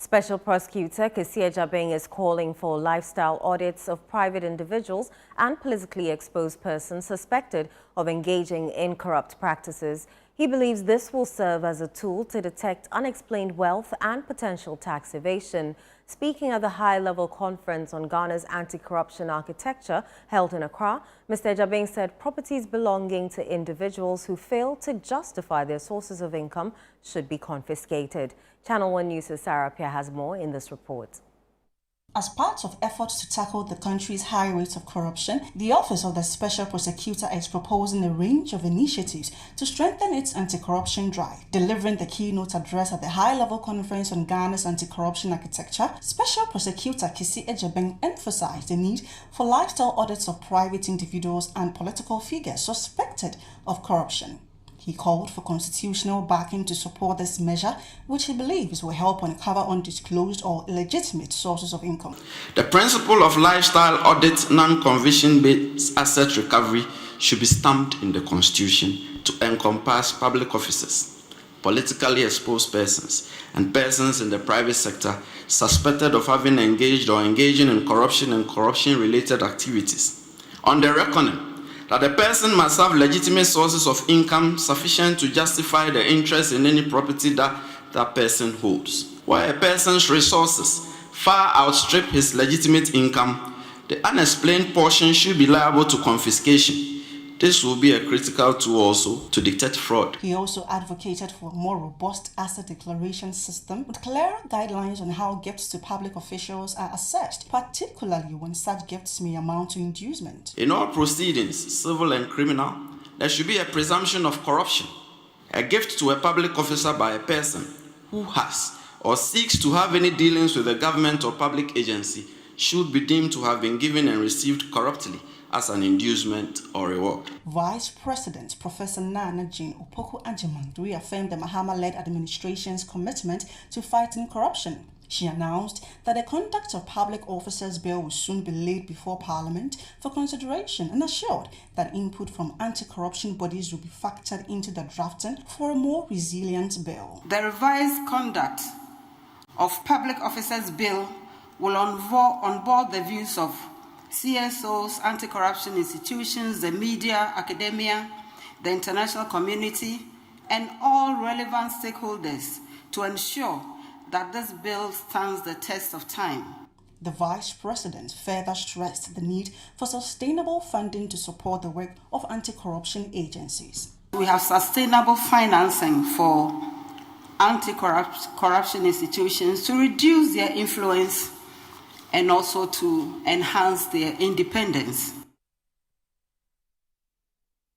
Special Prosecutor Kisia Jabeng is calling for lifestyle audits of private individuals and politically exposed persons suspected of engaging in corrupt practices. He believes this will serve as a tool to detect unexplained wealth and potential tax evasion. Speaking at the high-level conference on Ghana's anti-corruption architecture held in Accra, Mr. Jabeng said properties belonging to individuals who fail to justify their sources of income should be confiscated. ChannelOne News' Sarah Pia has more in this report. As part of efforts to tackle the country's high rates of corruption, the Office of the Special Prosecutor is proposing a range of initiatives to strengthen its anti-corruption drive. Delivering the keynote address at the high-level conference on Ghana's anti-corruption architecture, Special Prosecutor Kisia Jabeng emphasized the need for lifestyle audits of private individuals and political figures suspected of corruption. He called for constitutional backing to support this measure, which he believes will help uncover undisclosed or illegitimate sources of income. The principle of lifestyle audit non-conviction-based asset recovery should be stamped in the Constitution to encompass public officers, politically exposed persons, and persons in the private sector suspected of having engaged or engaging in corruption and corruption-related activities. On the reckoning, that the person must have legitimate sources of income sufficient to justify the interest in any property that person holds. Where a person's resources far outstrip his legitimate income, the unexplained portion should be liable to confiscation. This will be a critical tool also to detect fraud. He also advocated for a more robust asset declaration system with clearer guidelines on how gifts to public officials are assessed, particularly when such gifts may amount to inducement. In all proceedings, civil and criminal, there should be a presumption of corruption. A gift to a public officer by a person who has or seeks to have any dealings with a government or public agency should be deemed to have been given and received corruptly as an inducement or reward. Vice President Professor Nana Jane Opoku Agyeman reaffirmed the Mahama-led administration's commitment to fighting corruption. She announced that the Conduct of Public Officers Bill will soon be laid before Parliament for consideration and assured that input from anti-corruption bodies will be factored into the drafting for a more resilient bill. The revised Conduct of Public Officers Bill will onboard the views of CSOs, anti-corruption institutions, the media, academia, the international community, and all relevant stakeholders to ensure that this bill stands the test of time. The Vice President further stressed the need for sustainable funding to support the work of anti-corruption agencies. We have sustainable financing for anti-corruption institutions to reduce their influence and also to enhance their independence.